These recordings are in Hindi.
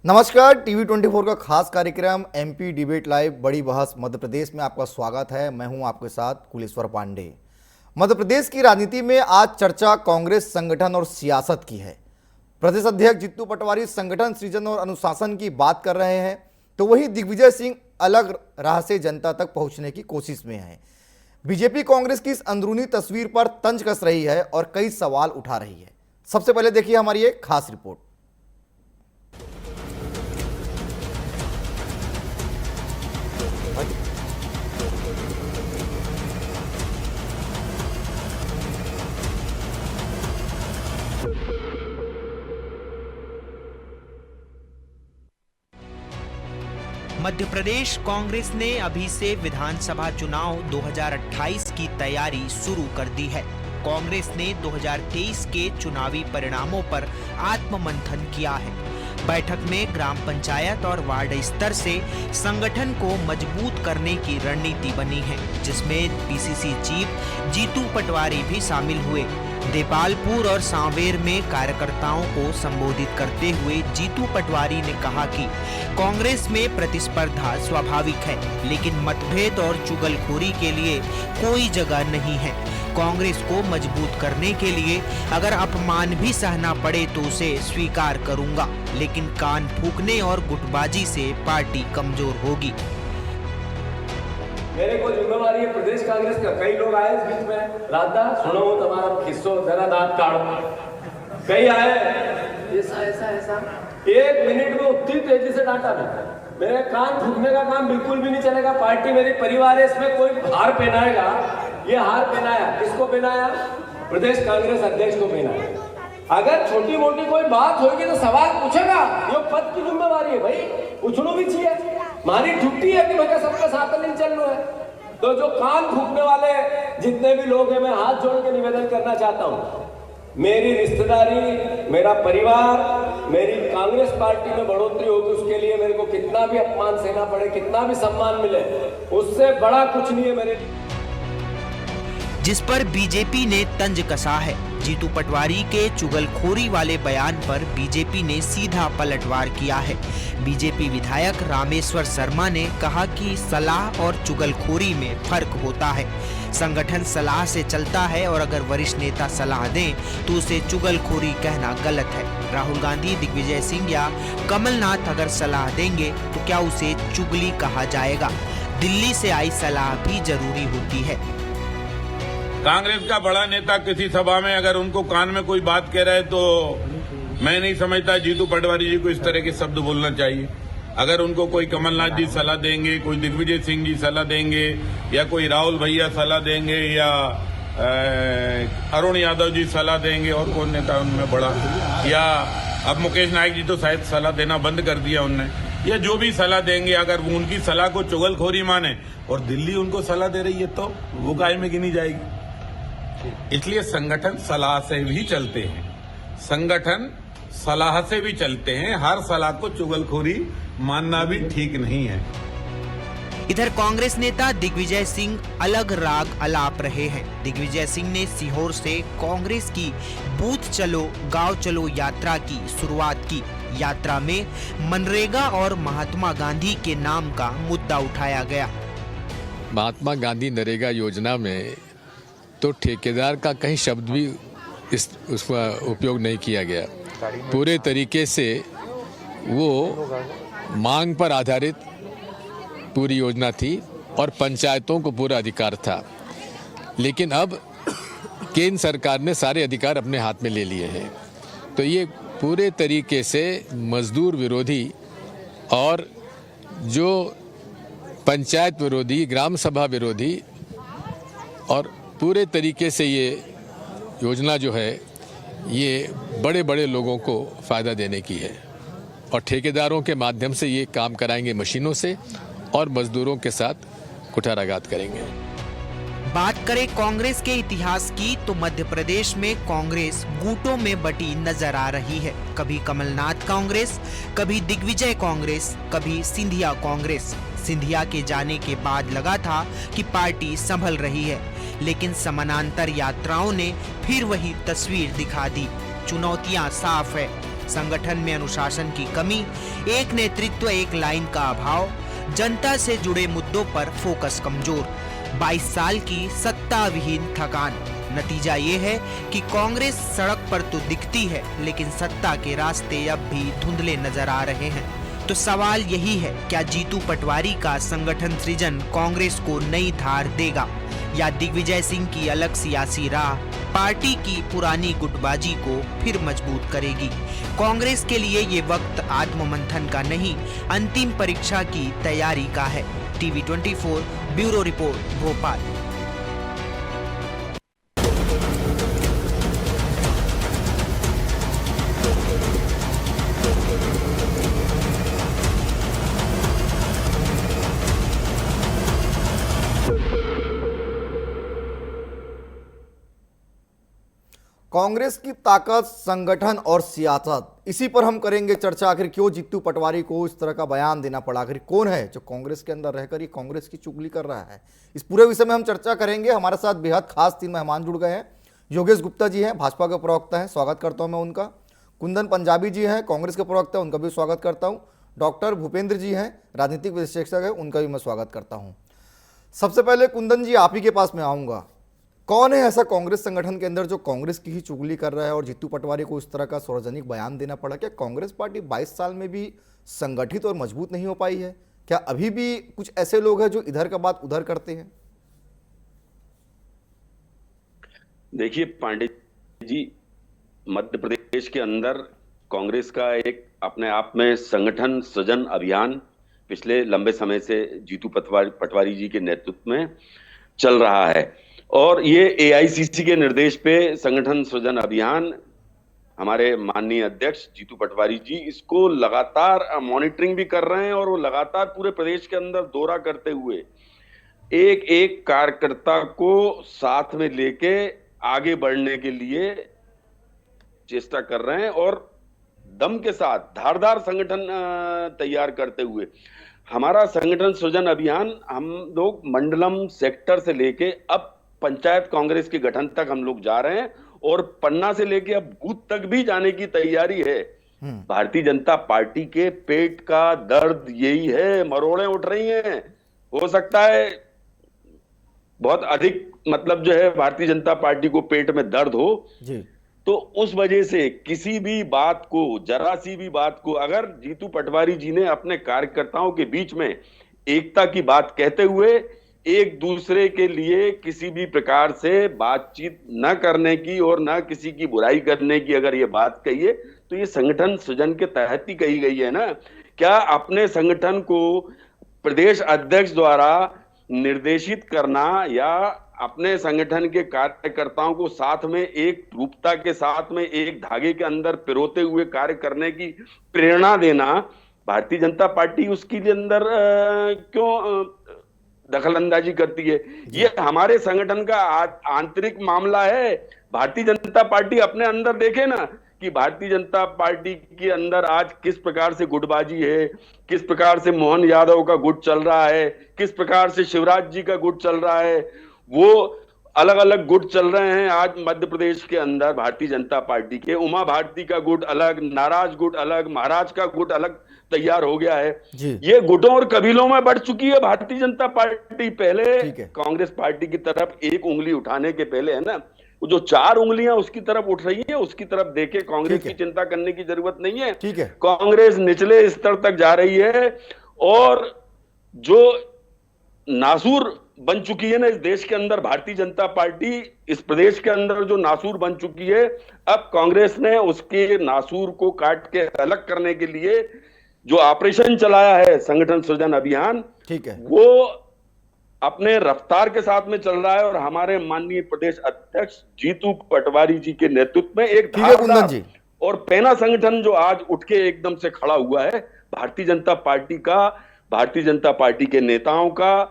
नमस्कार, टीवी 24 का खास कार्यक्रम एमपी डिबेट लाइव बड़ी बहस मध्य प्रदेश में आपका स्वागत है। मैं हूं आपके साथ कुलेश्वर पांडे। मध्य प्रदेश की राजनीति में आज चर्चा कांग्रेस संगठन और सियासत की है। प्रदेश अध्यक्ष जीतू पटवारी संगठन सृजन और अनुशासन की बात कर रहे हैं, तो वही दिग्विजय सिंह अलग राह से जनता तक पहुंचने की कोशिश में है। बीजेपी कांग्रेस की इस अंदरूनी तस्वीर पर तंज कस रही है और कई सवाल उठा रही है। सबसे पहले देखिए हमारी एक खास रिपोर्ट। मध्य प्रदेश कांग्रेस ने अभी से विधानसभा चुनाव 2028 की तैयारी शुरू कर दी है। कांग्रेस ने 2023 के चुनावी परिणामों पर आत्ममंथन किया है। बैठक में ग्राम पंचायत और वार्ड स्तर से संगठन को मजबूत करने की रणनीति बनी है, जिसमें पीसीसी चीफ जीतू पटवारी भी शामिल हुए। देपालपुर और सांवेर में कार्यकर्ताओं को संबोधित करते हुए जीतू पटवारी ने कहा कि कांग्रेस में प्रतिस्पर्धा स्वाभाविक है, लेकिन मतभेद और चुगलखोरी के लिए कोई जगह नहीं है। कांग्रेस को मजबूत करने के लिए अगर अपमान भी सहना पड़े तो उसे स्वीकार करूंगा, लेकिन कान फूंकने और गुटबाजी से पार्टी कमजोर होगी। मेरे को जिम्मेवारी है प्रदेश कांग्रेस का। कई लोग आए इस बीच में, राधा सुनो तुम्हारा किस्सो जरा दांत काढ़ो। कई आए ऐसा ऐसा ऐसा, एक मिनट में उतनी तेजी से डांटा नहीं। मेरे कान फूकने का काम बिल्कुल भी नहीं चलेगा। पार्टी मेरी परिवार है, इसमें कोई हार पहनाएगा। ये हार पहनाया किसको पहनाया? प्रदेश कांग्रेस अध्यक्ष को पहनाया। अगर छोटी मोटी कोई बात होगी तो सवाल पूछेगा। ये पद की जिम्मेवारी है भाई, पूछना भी चाहिए। हमारी ड्यूटी है कि मैं सबके साथ नहीं चलना है। तो जो कान फूकने वाले जितने भी लोग हैं, मैं हाथ जोड़ के निवेदन करना चाहता हूं। मेरी रिश्तेदारी, मेरा परिवार, मेरी कांग्रेस पार्टी में बढ़ोतरी होगी, उसके लिए मेरे को कितना भी अपमान सहना पड़े, कितना भी सम्मान मिले, उससे बड़ा कुछ नहीं है मेरे लिए। जिस पर बीजेपी ने तंज कसा है। जीतू पटवारी के चुगलखोरी वाले बयान पर बीजेपी ने सीधा पलटवार किया है। बीजेपी विधायक रामेश्वर शर्मा ने कहा कि सलाह और चुगलखोरी में फर्क होता है। संगठन सलाह से चलता है और अगर वरिष्ठ नेता सलाह दें तो उसे चुगलखोरी कहना गलत है। राहुल गांधी, दिग्विजय सिंह या कमलनाथ अगर सलाह देंगे तो क्या उसे चुगली कहा जाएगा? दिल्ली से आई सलाह भी जरूरी होती है। कांग्रेस का बड़ा नेता किसी सभा में अगर उनको कान में कोई बात कह रहा है तो मैं नहीं समझता जीतू पटवारी जी को इस तरह के शब्द बोलना चाहिए। अगर उनको कोई कमलनाथ जी सलाह देंगे, कोई दिग्विजय सिंह जी सलाह देंगे, या कोई राहुल भैया सलाह देंगे, या अरुण यादव जी सलाह देंगे, और कौन नेता उनमें बड़ा, या अब मुकेश नायक जी तो शायद सलाह देना बंद कर दिया उनने, या जो भी सलाह देंगे, अगर वो उनकी सलाह को चुगलखोरी माने और दिल्ली उनको सलाह दे रही है तो वो काय में गिनी जाएगी। इसलिए संगठन सलाह से भी चलते हैं, संगठन सलाह से भी चलते हैं। हर सलाह को चुगलखोरी मानना भी ठीक नहीं है। इधर कांग्रेस नेता दिग्विजय सिंह अलग राग अलाप रहे हैं। दिग्विजय सिंह ने सीहोर से कांग्रेस की बूथ चलो गांव चलो यात्रा की शुरुआत की। यात्रा में मनरेगा और महात्मा गांधी के नाम का मुद्दा उठाया गया। महात्मा गांधी नरेगा योजना में तो ठेकेदार का कहीं शब्द भी उसका उपयोग नहीं किया गया। पूरे तरीके से वो मांग पर आधारित पूरी योजना थी और पंचायतों को पूरा अधिकार था। लेकिन अब केंद्र सरकार ने सारे अधिकार अपने हाथ में ले लिए हैं, तो ये पूरे तरीके से मजदूर विरोधी और जो पंचायत विरोधी, ग्राम सभा विरोधी और पूरे तरीके से ये योजना जो है ये बड़े बड़े लोगों को फ़ायदा देने की है और ठेकेदारों के माध्यम से ये काम कराएंगे मशीनों से और मजदूरों के साथ कुठाराघात करेंगे। बात करें कांग्रेस के इतिहास की तो मध्य प्रदेश में कांग्रेस गुटों में बटी नजर आ रही है। कभी कमलनाथ कांग्रेस, कभी दिग्विजय कांग्रेस, कभी सिंधिया कांग्रेस। सिंधिया के जाने के बाद लगा था कि पार्टी संभल रही है, लेकिन समानांतर यात्राओं ने फिर वही तस्वीर दिखा दी। चुनौतियां साफ है। संगठन में अनुशासन की कमी, एक नेतृत्व एक लाइन का अभाव, जनता से जुड़े मुद्दों पर फोकस कमजोर, 22 साल की सत्ता विहीन थकान। नतीजा ये है कि कांग्रेस सड़क पर तो दिखती है, लेकिन सत्ता के रास्ते अब भी धुंधले नजर आ रहे हैं। तो सवाल यही है, क्या जीतू पटवारी का संगठन सृजन कांग्रेस को नई धार देगा, या दिग्विजय सिंह की अलग सियासी राह पार्टी की पुरानी गुटबाजी को फिर मजबूत करेगी? कांग्रेस के लिए ये वक्त आत्ममंथन का नहीं, अंतिम परीक्षा की तैयारी का है। TV 24 bureau report, Bhopal. Congress की ताकत, संगठन और सियासत, इसी पर हम करेंगे चर्चा। आखिर क्यों जीतू पटवारी को इस तरह का बयान देना पड़ा, आखिर कौन है जो कांग्रेस के अंदर रहकर ये कांग्रेस की चुगली कर रहा है, इस पूरे विषय में हम चर्चा करेंगे। हमारे साथ बेहद खास 3 मेहमान जुड़ गए हैं। योगेश गुप्ता जी हैं, भाजपा के प्रवक्ता हैं, स्वागत करता हूं मैं उनका। कुंदन पंजाबी जी हैं, कांग्रेस के प्रवक्ता, उनका भी स्वागत करता हूँ। डॉक्टर भूपेंद्र जी हैं, राजनीतिक विश्लेषक है, उनका भी मैं स्वागत करता हूँ। सबसे पहले कुंदन जी, आप ही के पास मैं आऊँगा। कौन है ऐसा कांग्रेस संगठन के अंदर जो कांग्रेस की ही चुगली कर रहा है और जीतू पटवारी को इस तरह का सार्वजनिक बयान देना पड़ा? क्या कांग्रेस पार्टी 22 साल में भी संगठित और मजबूत नहीं हो पाई है? क्या अभी भी कुछ ऐसे लोग हैं जो इधर का बात उधर करते हैं? देखिए पांडे जी, मध्य प्रदेश के अंदर कांग्रेस का एक अपने आप में संगठन सृजन अभियान पिछले लंबे समय से जीतू पटवारी जी के नेतृत्व में चल रहा है, और ये एआईसीसी के निर्देश पे संगठन सृजन अभियान हमारे माननीय अध्यक्ष जीतू पटवारी जी इसको लगातार मॉनिटरिंग भी कर रहे हैं, और वो लगातार पूरे प्रदेश के अंदर दौरा करते हुए एक एक कार्यकर्ता को साथ में लेके आगे बढ़ने के लिए चेष्टा कर रहे हैं, और दम के साथ धारदार संगठन तैयार करते हुए हमारा संगठन सृजन अभियान हम लोग मंडलम सेक्टर से लेके अब पंचायत कांग्रेस के गठन तक हम लोग जा रहे हैं, और पन्ना से लेके अब बूथ तक भी जाने की तैयारी है। भारतीय जनता पार्टी के पेट का दर्द यही है, मरोड़े उठ रही हैं। हो सकता है बहुत अधिक मतलब जो है भारतीय जनता पार्टी को पेट में दर्द हो जी, तो उस वजह से किसी भी बात को, जरा सी भी बात को, अगर जीतू पटवारी जी ने अपने कार्यकर्ताओं के बीच में एकता की बात कहते हुए एक दूसरे के लिए किसी भी प्रकार से बातचीत न करने की और न किसी की बुराई करने की अगर ये बात कही है, तो ये संगठन सृजन के तहत ही कही गई है ना। क्या अपने संगठन को प्रदेश अध्यक्ष द्वारा निर्देशित करना या अपने संगठन के कार्यकर्ताओं को साथ में एक रूपता के साथ में एक धागे के अंदर पिरोते हुए कार्य करने की प्रेरणा देना, भारतीय जनता पार्टी उसके अंदर क्यों दखल अंदाजी करती है? ये हमारे संगठन का आंतरिक मामला है। भारतीय जनता पार्टी अपने अंदर देखे ना कि भारतीय जनता पार्टी के अंदर आज किस प्रकार से गुटबाजी है, किस प्रकार से मोहन यादव का गुट चल रहा है, किस प्रकार से शिवराज जी का गुट चल रहा है। वो अलग अलग गुट चल रहे हैं आज मध्य प्रदेश के अंदर। भारतीय जनता पार्टी के उमा भारती का गुट अलग, नाराज गुट अलग, महाराज का गुट अलग तैयार हो गया है। ये गुटों और कबीलों में बढ़ चुकी है भारतीय जनता पार्टी। पहले कांग्रेस पार्टी की तरफ एक उंगली उठाने के पहले है ना, वो जो 4 उंगलियां उसकी तरफ उठ रही है, उसकी तरफ देखे कांग्रेस की चिंता करने की जरूरत नहीं है। कांग्रेस निचले स्तर तक जा रही है, और जो नासूर बन चुकी है ना इस देश के अंदर भारतीय जनता पार्टी, इस प्रदेश के अंदर जो नासूर बन चुकी है, अब कांग्रेस ने उसके नासूर को काट के अलग करने के लिए जो ऑपरेशन चलाया है संगठन सृजन अभियान, ठीक है, वो अपने रफ्तार के साथ में चल रहा है। और हमारे माननीय प्रदेश अध्यक्ष जीतू पटवारी जी के नेतृत्व में एक धारदार और पैना संगठन जो आज उठ के एकदम से खड़ा हुआ है भारतीय जनता पार्टी का, भारतीय जनता पार्टी के नेताओं का।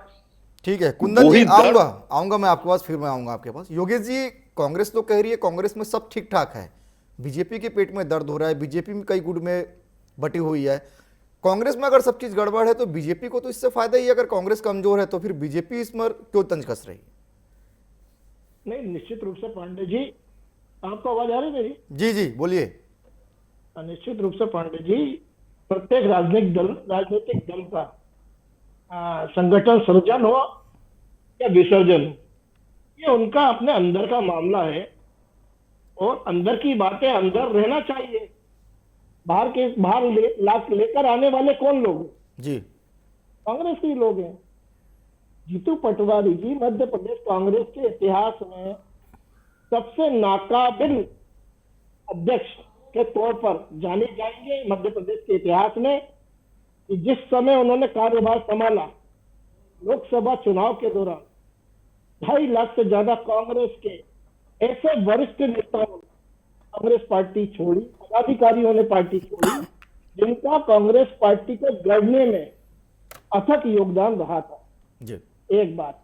ठीक है कुंदन जी, आऊंगा मैं आपके पास, फिर मैं आऊंगा आपके पास। योगेश जी, कांग्रेस तो कह रही है कांग्रेस में सब ठीक ठाक है, बीजेपी के पेट में दर्द हो रहा है, बीजेपी में कई गुट में बटी हुई है। कांग्रेस में अगर सब चीज गड़बड़ है तो बीजेपी को तो इससे फायदा ही है। अगर कांग्रेस कमजोर है तो फिर बीजेपी इसमें क्यों तंज कस रही है? नहीं, निश्चित रूप से पांडे जी, आपको आवाज आ रही है मेरी? जी जी बोलिए। निश्चित रूप से पांडे जी, प्रत्येक राजनीतिक दल का संगठन सृजन हो या विसर्जन हो, ये उनका अपने अंदर का मामला है और अंदर की बातें अंदर रहना चाहिए। बाहर लेकर आने वाले कौन लोग हैं? जी, कांग्रेस के ही लोग हैं। जीतू पटवारी जी मध्य प्रदेश कांग्रेस के इतिहास में सबसे नाकाबिल अध्यक्ष के तौर पर जाने जाएंगे मध्य प्रदेश के इतिहास में, कि जिस समय उन्होंने कार्यभार संभाला लोकसभा चुनाव के दौरान 2.5 लाख से ज्यादा कांग्रेस के ऐसे वरिष्ठ नेताओं ने कांग्रेस पार्टी छोड़ी, पदाधिकारियों ने पार्टी छोड़ी, जिनका कांग्रेस पार्टी को गढ़ने में अथक योगदान रहा था। जी, एक बात,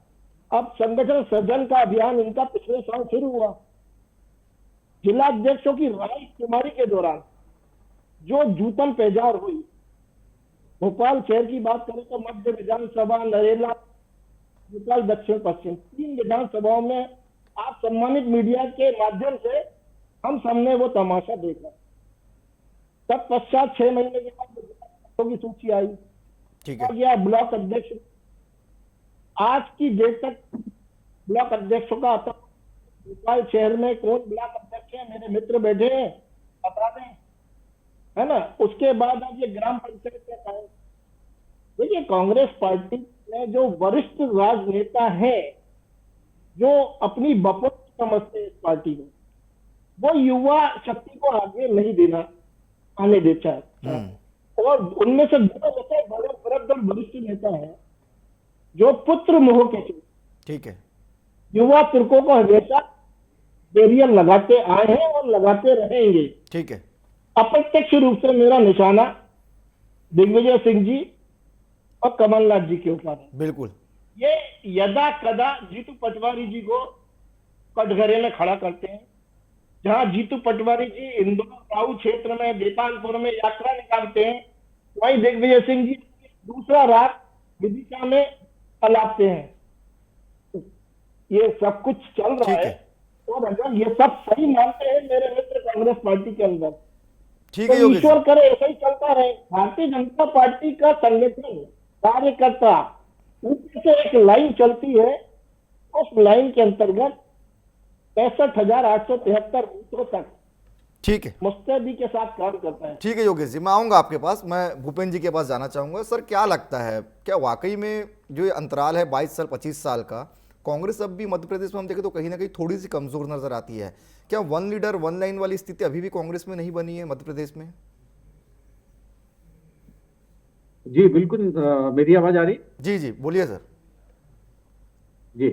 अब संगठन सृजन का अभियान इनका पिछले साल शुरू हुआ। जिला अध्यक्षों की रायशुमारी के दौरान जो जूतन पेजार हुई, भोपाल शहर की बात करें तो मध्य विधानसभा, नरेला, भोपाल दक्षिण पश्चिम, 3 विधानसभाओं में आप सम्मानित मीडिया के माध्यम से हम सबने वो तमाशा देखा। तत्पश्चात 6 महीने के बाद की सूची आई, ठीक है। गया ब्लॉक अध्यक्ष। आज की डेट तक ब्लॉक अध्यक्षों का आता, भोपाल शहर में कौन ब्लॉक अध्यक्ष है, मेरे मित्र बैठे हैं, बता दें, है ना। उसके बाद अब ये ग्राम पंचायत का काम। देखिए, कांग्रेस पार्टी में जो वरिष्ठ राजनेता है, जो अपनी बपोत समझते हैं इस पार्टी में, वो युवा शक्ति को आगे नहीं आने देता है। और उनमें से बड़े वृद्ध और वरिष्ठ नेता है जो पुत्र मोह के थे, ठीक है। युवा तुर्कों को हमेशा बैरियर लगाते आए हैं और लगाते रहेंगे। ठीक है। अप्रत्यक्ष रूप से मेरा निशाना दिग्विजय सिंह जी और कमलनाथ जी के ऊपर है। बिल्कुल। ये यदा कदा जीतू पटवारी जी को कटघरे में खड़ा करते हैं। जहां जीतू पटवारी जी इंदौर राऊ क्षेत्र में, देपालपुर में यात्रा निकालते हैं, वहीं दिग्विजय सिंह जी दूसरा राग विदिशा में अलापते हैं। ये सब कुछ चल रहा है। और अगर ये सब सही मानते हैं मेरे मित्र कांग्रेस पार्टी के अंदर, ठीक है तो योगेश ईश्वर करे ऐसा ही चलता रहे। भारतीय जनता पार्टी का संगठन, कार्यकर्ता, ऊपर से एक लाइन चलती है, उस लाइन के अंतर्गत 65,873 बूथों तक ठीक है। मुस्तैदी के साथ काम करता है। ठीक है योगेश जी, मैं आऊँगा आपके पास। मैं भूपेंद्र जी के पास जाना चाहूँगा। सर, क्या लगता है, क्या वाकई में जो ये अंतराल है 22 साल 25 साल का, कांग्रेस अब भी मध्य प्रदेश में हम देखें तो कहीं ना कहीं थोड़ी सी कमजोर नजर आती है? क्या वन लीडर वन लाइन वाली स्थिति अभी भी कांग्रेस में नहीं बनी है मध्य प्रदेश में? जी बिल्कुल। मेरी आवाज आ रही? जी जी, बोलिए सर। जी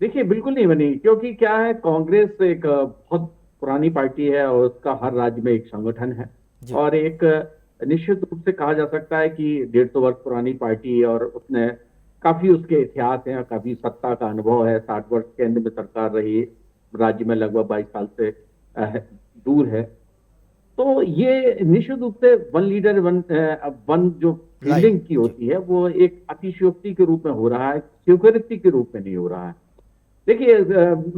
देखिए, बिल्कुल नहीं बनी, क्योंकि क्या है, कांग्रेस एक बहुत पुरानी पार्टी है और उसका हर राज्य में एक संगठन है और एक निश्चित रूप से कहा जा सकता है कि 150 वर्ष पुरानी पार्टी, और उसने काफी उसके इतिहास है, काफी सत्ता का अनुभव है। 60 वर्ष केंद्र में सरकार रही, राज्य में लगभग 22 साल से दूर है। तो ये निश्चित रूप से वन लीडर वन जो फील्डिंग की होती है, वो एक अतिशयोक्ति के रूप में हो रहा है, स्वीकृति के रूप में नहीं हो रहा है। देखिए,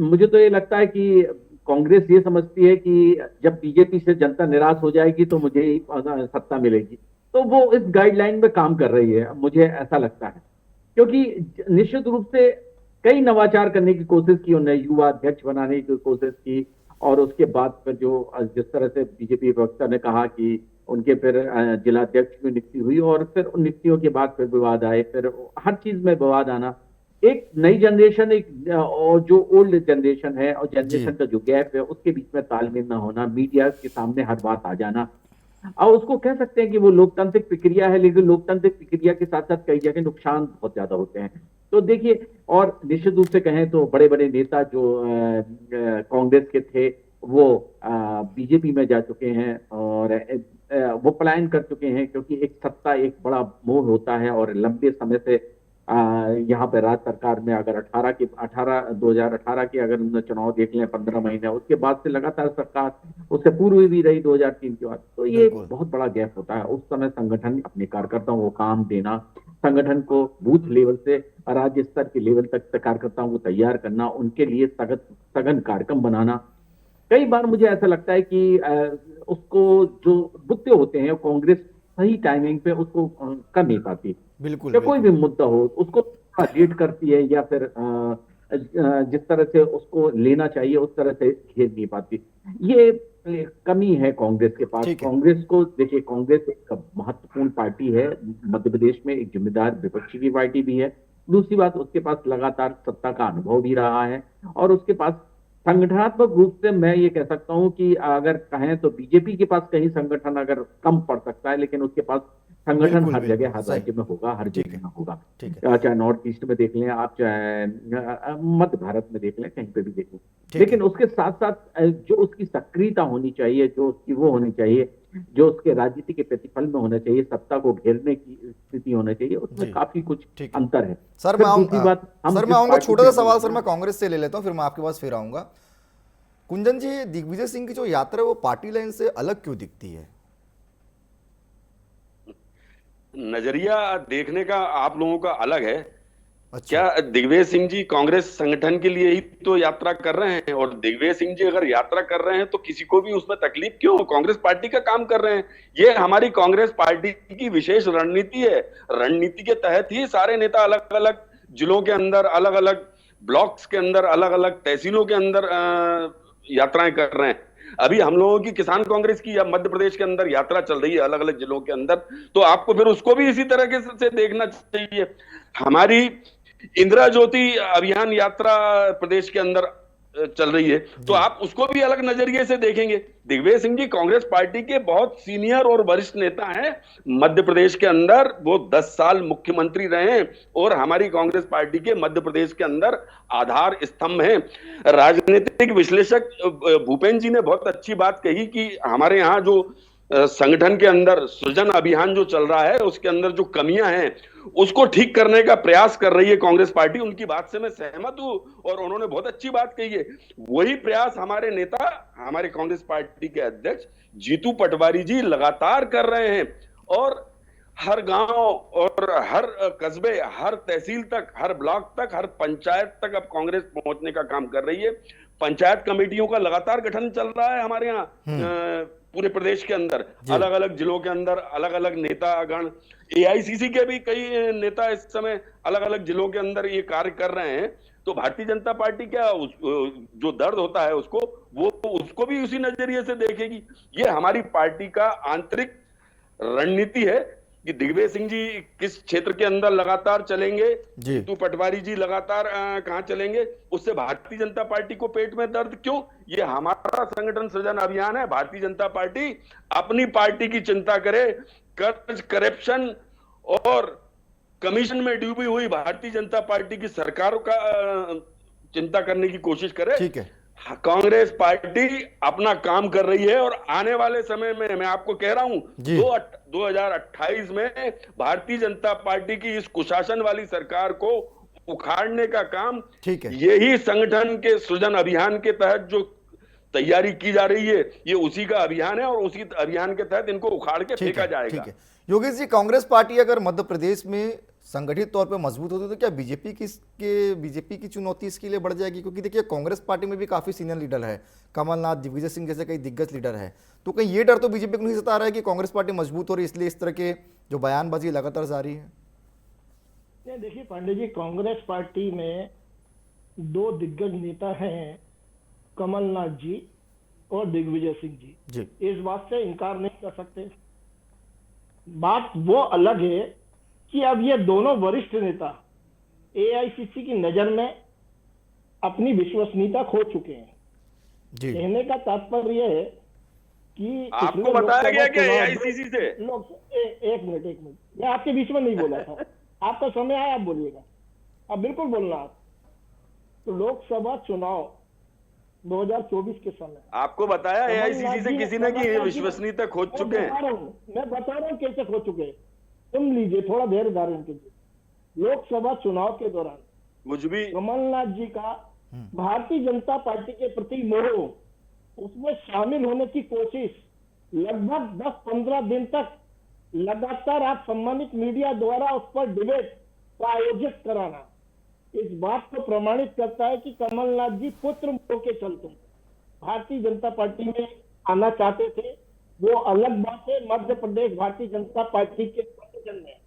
मुझे तो ये लगता है कि कांग्रेस ये समझती है कि जब बीजेपी से जनता निराश हो जाएगी तो मुझे ही सत्ता मिलेगी, तो वो इस गाइडलाइन में काम कर रही है, मुझे ऐसा लगता है। क्योंकि निश्चित रूप से कई नवाचार करने की कोशिश की उन्होंने, युवा अध्यक्ष बनाने की कोशिश की, और उसके बाद फिर जो जिस तरह से बीजेपी प्रवक्ता ने कहा कि उनके फिर जिला अध्यक्ष की नियुक्ति हुई, और फिर उन नियुक्तियों के बाद फिर विवाद आए, फिर हर चीज में विवाद आना। एक नई जनरेशन, एक और जो ओल्ड जनरेशन है और जनरेशन का जो गैप है, उसके बीच में तालमेल ना होना, मीडिया के सामने हर बात आ जाना, और उसको कह सकते हैं कि वो लोकतांत्रिक प्रक्रिया है, लेकिन लोकतांत्रिक प्रक्रिया के साथ साथ कई जगह नुकसान बहुत ज्यादा होते हैं। तो देखिए, और निश्चित रूप से कहें तो बड़े बड़े नेता जो कांग्रेस के थे, वो बीजेपी में जा चुके हैं और वो पलायन कर चुके हैं, क्योंकि एक सत्ता एक बड़ा मोह होता है, और लंबे समय से यहाँ पे राज्य सरकार में अगर 2018 के अगर उन्होंने चुनाव देख लें, 15 महीने, उसके बाद से लगातार सरकार, उससे पूर्व भी रही 2003 के बाद, तो ये बहुत बड़ा गैप होता है। उस समय संगठन अपने कार्यकर्ताओं को काम देना, संगठन को बूथ लेवल से राज्य स्तर के लेवल तक कार्यकर्ताओं को तैयार करना, उनके लिए सघन कार्यक्रम बनाना, कई बार मुझे ऐसा लगता है कि उसको जो मुद्दे होते हैं कांग्रेस सही टाइमिंग पे उसको कर नहीं पाती। बिल्कुल या कोई भी बिल्कुल। मुद्दा हो उसको लेट करती है, या फिर जिस तरह से उसको लेना चाहिए उस तरह से घेर नहीं पाती। ये कमी है कांग्रेस के पास। ठीक है। कांग्रेस को देखिए, कांग्रेस एक महत्वपूर्ण पार्टी है मध्य प्रदेश में, एक जिम्मेदार विपक्षी की पार्टी भी है। दूसरी बात, उसके पास लगातार सत्ता का अनुभव भी रहा है, और उसके पास संगठनात्मक रूप से मैं ये कह सकता हूं कि अगर कहें तो बीजेपी के पास कहीं संगठन अगर कम पड़ सकता है, लेकिन उसके पास संगठन बिल्कुल हर बिल्कुल जगह, हर सही। राज्य में होगा, हर ठीक जगह है। में होगा। ठीक है। चाहे नॉर्थ ईस्ट में देख लें आप, चाहे मध्य भारत में देख लें, कहीं पे भी देख लें। ठीक लेकिन है। उसके साथ साथ जो उसकी सक्रियता होनी चाहिए, जो उसकी वो होनी चाहिए, जो उसके राजनीति के प्रतिफल में होना चाहिए, सत्ता को घेरने की स्थिति होना चाहिए, उसमें जी। काफी कुछ ठीक है। अंतर है। सर फिर मैं दूसरी आऊंगा, बात, हम सर जिस मैं आऊंगा पार्टी छोटा से सा सवाल सर हैं, मैं कांग्रेस से ले लेता हूं, फिर मैं आपके पास फिर आऊंगा। कुंदन जी, दिग्विजय सिंह की जो यात्रा है वो पार्टी लाइन से अलग क्यों दिखती है? नजरिया देखने का आप लोगों का अलग है। अच्छा। क्या दिग्विजय सिंह जी कांग्रेस संगठन के लिए ही तो यात्रा कर रहे हैं? और दिग्विजय सिंह जी अगर यात्रा कर रहे हैं तो किसी को भी उसमें तकलीफ क्यों? कांग्रेस पार्टी का काम कर रहे हैं। ये हमारी कांग्रेस पार्टी की विशेष रणनीति है। रणनीति के तहत ही सारे नेता अलग अलग जिलों के अंदर, अलग अलग ब्लॉक्स के अंदर, अलग अलग तहसीलों के अंदर यात्राएं कर रहे हैं। अभी हम लोगों की किसान कांग्रेस की या मध्य प्रदेश के अंदर यात्रा चल रही है अलग अलग जिलों के अंदर, तो आपको फिर उसको भी इसी तरह से देखना चाहिए। हमारी इंदिरा ज्योति अभियान यात्रा प्रदेश के अंदर चल रही है, तो आप उसको भी अलग नजरिए से देखेंगे। दिग्विजय सिंह जी कांग्रेस पार्टी के बहुत सीनियर और वरिष्ठ नेता हैं। मध्य प्रदेश के अंदर वो 10 साल मुख्यमंत्री रहे हैं और हमारी कांग्रेस पार्टी के मध्य प्रदेश के अंदर आधार स्तंभ हैं। राजनीतिक विश्लेषक भूपेन जी ने बहुत अच्छी बात कही कि हमारे यहाँ जो संगठन के अंदर सृजन अभियान जो चल रहा है उसके अंदर जो कमियां हैं उसको ठीक करने का प्रयास कर रही है कांग्रेस पार्टी। उनकी बात से मैं सहमत हूं और उन्होंने बहुत अच्छी बात कही है। वही प्रयास हमारे नेता, हमारे कांग्रेस पार्टी के अध्यक्ष जीतू पटवारी जी लगातार कर रहे हैं, और हर गांव और हर कस्बे, हर तहसील तक, हर ब्लॉक तक, हर पंचायत तक अब कांग्रेस पहुंचने का काम कर रही है। पंचायत कमेटियों का लगातार गठन चल रहा है हमारे यहाँ पूरे प्रदेश के अंदर, अलग अलग जिलों के अंदर अलग अलग नेतागण, एआईसीसी के भी कई नेता इस समय अलग अलग जिलों के अंदर ये कार्य कर रहे हैं। तो भारतीय जनता पार्टी क्या जो दर्द होता है उसको भी उसी नजरिए से देखेगी। ये हमारी पार्टी का आंतरिक रणनीति है कि दिग्विजय सिंह जी किस क्षेत्र के अंदर लगातार चलेंगे, जीतू पटवारी जी लगातार कहां चलेंगे, उससे भारतीय जनता पार्टी को पेट में दर्द क्यों? ये हमारा संगठन सृजन अभियान है। भारतीय जनता पार्टी अपनी पार्टी की चिंता करे, कर्ज, करप्शन और कमीशन में डूबी हुई भारतीय जनता पार्टी की सरकार का चिंता करने की कोशिश करे। ठीक है। कांग्रेस पार्टी अपना काम कर रही है और आने वाले समय में मैं आपको कह रहा हूं 2028 में भारतीय जनता पार्टी की इस कुशासन वाली सरकार को उखाड़ने का काम ठीक है, यही संगठन के सृजन अभियान के तहत जो तैयारी की जा रही है, ये उसी का अभियान है और उसी अभियान के तहत इनको उखाड़ के फेंका जाएगा। ठीक है। योगेश जी, कांग्रेस पार्टी अगर मध्य प्रदेश में संगठित तौर पे मजबूत होती तो क्या बीजेपी की चुनौती इसके लिए बढ़ जाएगी? क्योंकि देखिए कांग्रेस पार्टी में भी काफी सीनियर लीडर है, कमलनाथ, दिग्विजय सिंह जैसे कई दिग्गज लीडर है, तो कहीं ये डर तो बीजेपी को नहीं सता रहा है कि कांग्रेस पार्टी मजबूत हो रही है इसलिए इस तरह के जो बयानबाजी लगातार जारी है? देखिए पांडे जी, कांग्रेस पार्टी में 2 दिग्गज नेता हैं, कमलनाथ जी और दिग्विजय सिंह जी। इस बात से इनकार नहीं कर सकते। बात वो अलग है कि अब ये दोनों वरिष्ठ नेता एआईसीसी की नजर में अपनी विश्वसनीयता खो चुके हैं। कहने का तात्पर्य है कि आपको बताया गया क्या एआईसीसी से? एक मिनट, मैं आपके बीच में नहीं बोला था। आपका समय आया, आप बोलिएगा, अब बिल्कुल बोलना आप। तो लोकसभा चुनाव 2024 के समय आपको बताया एआईसीसी से किसी ने कि विश्वसनीयता खो चुके हैं? मैं बता रहा हूँ कैसे खो चुके हैं। सुन लीजिए, थोड़ा धैर्य धारण कीजिए। लोकसभा चुनाव के दौरान कुछ भी कमलनाथ जी का भारतीय जनता पार्टी के प्रति मोह, उसमें शामिल होने की कोशिश लगभग 10-15 दिन तक लगातार आप सम्मानित मीडिया द्वारा उस पर डिबेट का आयोजित कराना इस बात को प्रमाणित करता है कि कमलनाथ जी पुत्र मोह के चलते भारतीय जनता पार्टी में आना चाहते थे, वो अलग बात है। मध्य प्रदेश भारतीय जनता पार्टी के संगठन में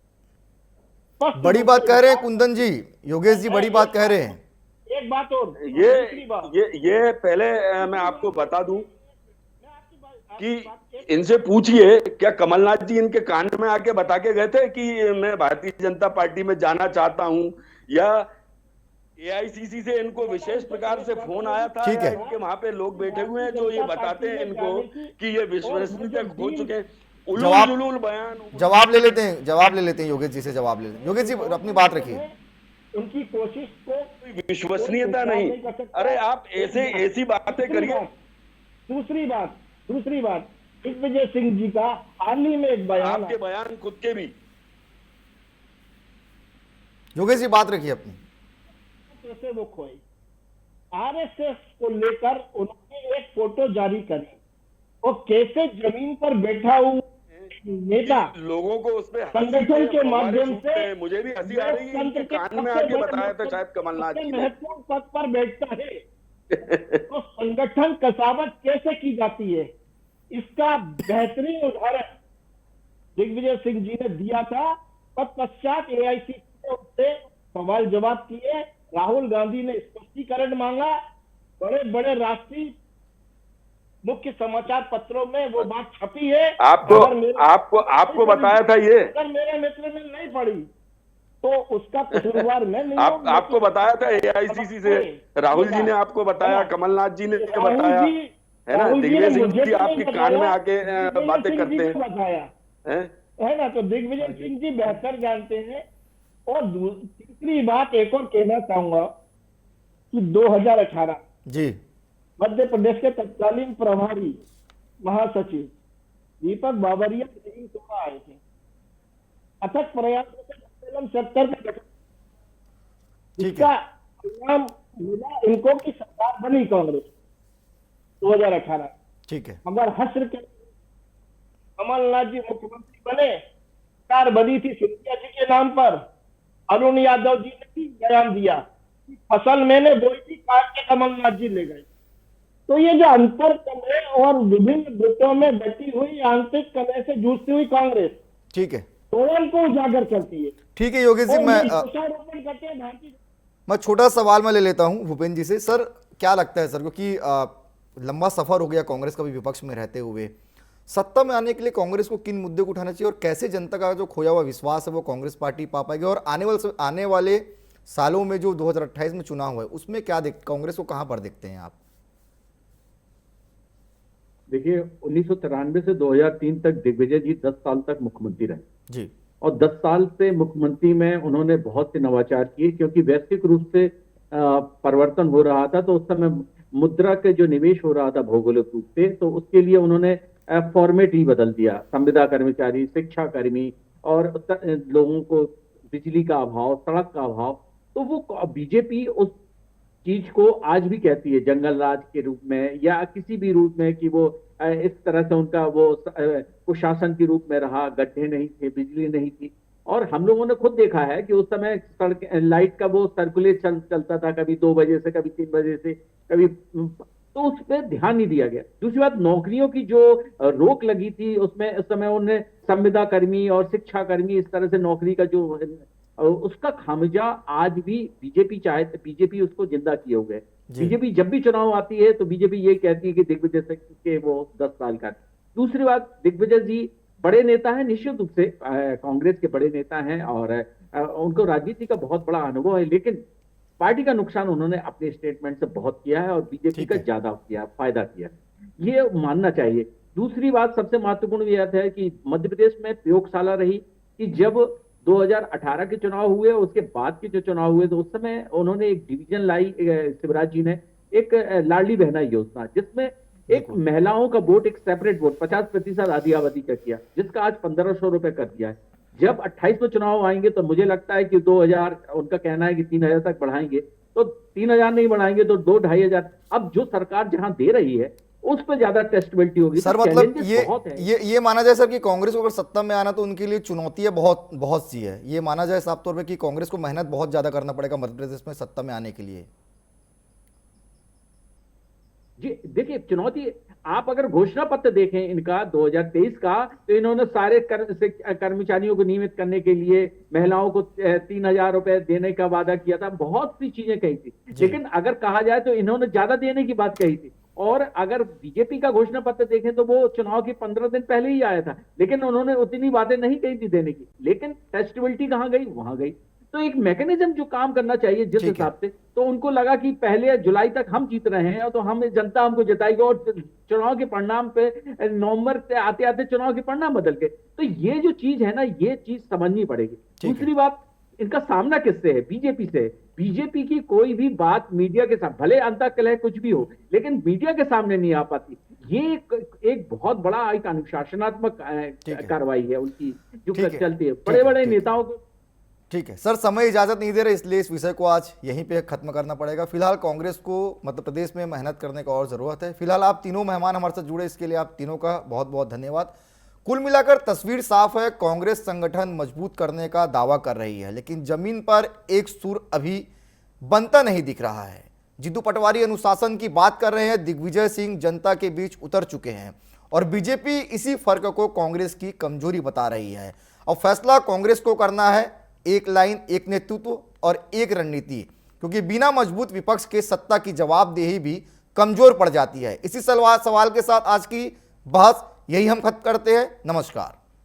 बड़ी बात कह रहे हैं कुंदन जी, योगेश जी बड़ी बात कह रहे हैं। एक बात और, दूसरी बात, ये पहले मैं आपको बता दूं कि इनसे पूछिए, क्या कमलनाथ जी इनके कान में आके बता के गए थे कि मैं भारतीय जनता पार्टी में जाना चाहता हूं, या एआईसीसी से इनको विशेष प्रकार से फोन आया था? ठीक है। इनके वहां पे लोग बैठे हुए हैं जो ये बताते हैं इनको कि ये विश्वसनीयता खो चुके हैं। जवाब- उलूल बयान, जवाब ले लेते हैं योगेश जी से, जवाब ले लेते हैं। योगेश जी अपनी बात रखिए। उनकी कोशिश को विश्वसनीयता नहीं। अरे आप ऐसी बातें करिए। दूसरी बात, दिग्विजय सिंह जी का हाल ही में एक बयान, आपके बयान खुद के भी। योगेश जी बात रखिए अपनी। कैसे वो खोए, आरएसएस को लेकर उन्होंने एक फोटो जारी करी, और कैसे जमीन पर बैठा हुआ नेता लोगों को उस पे संगठन के माध्यम से, मुझे भी हंसी आ रही है, इनके कान में आके बताया था शायद कमलनाथ जी ने। महत्वपूर्ण पद पर बैठता है तो संगठन कसावट कैसे की जाती है, इसका बेहतरीन उदाहरण दिग्विजय सिंह जी ने दिया था। तत्पश्चात एआईसीसी ने उससे सवाल जवाब किए, राहुल गांधी ने स्पष्टीकरण मांगा, बड़े बड़े राष्ट्रीय मुख्य समाचार पत्रों में वो बात छपी है। आपको बताया था ये? अगर मेरे मित्र ने नहीं पढ़ी तो उसका कसूरवार मैं नहीं हूं। आपको बताया था एआईसीसी से, राहुल जी ने आपको बताया, कमलनाथ जी ने बताया है ना, दिग्विजय सिंह जी आपके कान में आके बातें करते हैं, बताया है ना, तो दिग्विजय सिंह जी बेहतर जानते हैं। और तीसरी बात एक और कहना चाहूंगा कि 2018 जी मध्य प्रदेश के तत्कालीन प्रभारी महासचिव दीपक बाबरिया दिल्ली सभा आए थे। अथक प्रयासों से सेक्टर का गठन, जिसका परिणाम मिला इनको की सरकार बनी कांग्रेस 2018। ठीक है, मगर हस्र के कमलनाथ जी मुख्यमंत्री बने, सरकार बनी थी सिंधिया जी के नाम पर। अरुण यादव जी ने भी बयान दिया कि फसल मैंने बोई थी, काट के कमलनाथ जी ले गए। तो ये जो अंतर कलह और विभिन्न गुटों में बटी हुई आंतरिक कलह से जूझती हुई कांग्रेस, ठीक है, तोड़न को उजागर करती है। ठीक है योगेश जी, मैं दोषारोपण करते हैं भारतीय। छोटा सवाल मैं ले लेता हूं भूपेंद्र जी से। सर क्या लगता है सर, क्योंकि लंबा सफर हो गया कांग्रेस का भी विपक्ष में रहते हुए, सत्ता में आने के लिए कांग्रेस को किन मुद्दे को उठाना चाहिए और कैसे जनता का जो खोया हुआ विश्वास है वो कांग्रेस पार्टी पा पाएगी, और आने वाले सालों में जो 2028 में चुनाव है उसमें क्या कांग्रेस को कहां पर देखते हैं आप? देखिए 1993 से 2003 तक दिग्विजय जी 10 साल तक मुख्यमंत्री रहे जी, और 10 साल से मुख्यमंत्री में उन्होंने बहुत से नवाचार किए, क्योंकि वैश्विक रूप से परिवर्तन हो रहा था। तो उस समय मुद्रा के जो निवेश हो रहा था भौगोलिक रूप से, तो उसके लिए उन्होंने फॉर्मेट ही बदल दिया। संविदा कर्मचारी, शिक्षा कर्मी और लोगों को बिजली का अभाव, सड़क का अभाव, तो वो बीजेपी उस चीज को आज भी कहती है जंगल राज के रूप में या किसी भी रूप में, कि वो इस तरह से उनका वो कुशासन के रूप में रहा। गड्ढे नहीं थे, बिजली नहीं थी, और हम लोगों ने खुद देखा है कि उस समय सड़क लाइट का वो सर्कुलेट चलता था, कभी 2 बजे से, कभी 3 बजे से, कभी, तो उस पर ध्यान नहीं दिया गया। दूसरी बात, नौकरियों की जो रोक लगी थी उसमें उस समय उन्हें संविदा कर्मी और शिक्षा कर्मी इस तरह से नौकरी का जो उसका खामिजा आज भी बीजेपी चाहे, बीजेपी उसको जिंदा किए हुए है। बीजेपी जब भी चुनाव आती है तो बीजेपी ये कहती है कि दिग्विजय सिंह के वो 10 साल का। दूसरी बात, दिग्विजय जी बड़े नेता हैं, निश्चित रूप से कांग्रेस के बड़े नेता हैं और उनको राजनीति का बहुत बड़ा अनुभव है, लेकिन पार्टी का नुकसान उन्होंने अपने स्टेटमेंट से बहुत किया है और बीजेपी का ज्यादा किया, फायदा किया, ये मानना चाहिए। दूसरी बात सबसे महत्वपूर्ण बात है कि मध्य प्रदेश में प्रयोगशाला रही कि जब 2018 के चुनाव हुए, उसके बाद के जो चुनाव हुए, तो उस समय उन्होंने एक डिवीजन लाई, शिवराज जी ने एक लाडली बहना योजना, जिसमें एक महिलाओं का वोट, एक सेपरेट वोट 50% आधी आबादी का किया, जिसका आज 1500 रुपए कर दिया है। जब 28 में चुनाव आएंगे तो मुझे लगता है कि 2000, उनका कहना है कि 3000 तक बढ़ाएंगे, तो 3000 नहीं बढ़ाएंगे तो 2-2500। अब जो सरकार जहां दे रही है उस पर ज्यादा टेस्टेबिलिटी होगी। सर मतलब ये माना जाए सर कि कांग्रेस को अगर सत्ता में आना तो उनके लिए चुनौतियां बहुत सी है, ये माना जाए साफ तौर पे कि कांग्रेस को मेहनत बहुत ज्यादा करना पड़ेगा मध्य प्रदेश में सत्ता में आने के लिए। जी देखिए, चुनौती, आप अगर घोषणा पत्र देखें इनका 2023 का, तो इन्होंने सारे कर्मचारियों को नियमित करने के लिए महिलाओं को 3,000 रुपए देने का वादा किया था, बहुत सी चीजें कही थी। लेकिन अगर कहा जाए तो इन्होंने ज्यादा देने की बात कही थी। और अगर बीजेपी का घोषणा पत्र देखें तो वो चुनाव के 15 दिन पहले ही आया था, लेकिन उन्होंने उतनी बातें नहीं कही थी देने की। लेकिन टेस्टेबिलिटी कहां गई? वहां गई। तो एक मैकेनिज्म जो काम करना चाहिए जिस हिसाब से, तो उनको लगा कि पहले जुलाई तक हम जीत रहे हैं तो हम जनता हमको जिताएगी, और चुनाव के परिणाम पे नवंबर से आते आते चुनाव के परिणाम बदल गए। तो ये जो चीज है ना, ये चीज समझनी पड़ेगी। दूसरी बात, इनका सामना किससे है? बीजेपी से। बीजेपी की कोई भी बात मीडिया के साथ, भले अंतःकलह कुछ भी हो, लेकिन मीडिया के सामने नहीं आ पाती। ये एक बहुत बड़ा एक अनुशासनात्मक कार्रवाई है उनकी जो चलती है बड़े बड़े नेताओं को। ठीक है सर, समय इजाजत नहीं दे रहे, इसलिए इस विषय को आज यहीं पे खत्म करना पड़ेगा। फिलहाल कांग्रेस को मध्य प्रदेश में मेहनत करने का और जरूरत है। फिलहाल आप तीनों मेहमान हमारे साथ जुड़े, इसके लिए आप तीनों का बहुत बहुत धन्यवाद। कुल मिलाकर तस्वीर साफ है, कांग्रेस संगठन मजबूत करने का दावा कर रही है, लेकिन जमीन पर एक सुर अभी बनता नहीं दिख रहा है। जीतू पटवारी अनुशासन की बात कर रहे हैं, दिग्विजय सिंह जनता के बीच उतर चुके हैं, और बीजेपी इसी फर्क को कांग्रेस की कमजोरी बता रही है। और फैसला कांग्रेस को करना है, एक लाइन, एक नेतृत्व और एक रणनीति, क्योंकि बिना मजबूत विपक्ष के सत्ता की जवाबदेही भी कमजोर पड़ जाती है। इसी सवाल के साथ आज की बहस यही हम खत्म करते हैं। नमस्कार।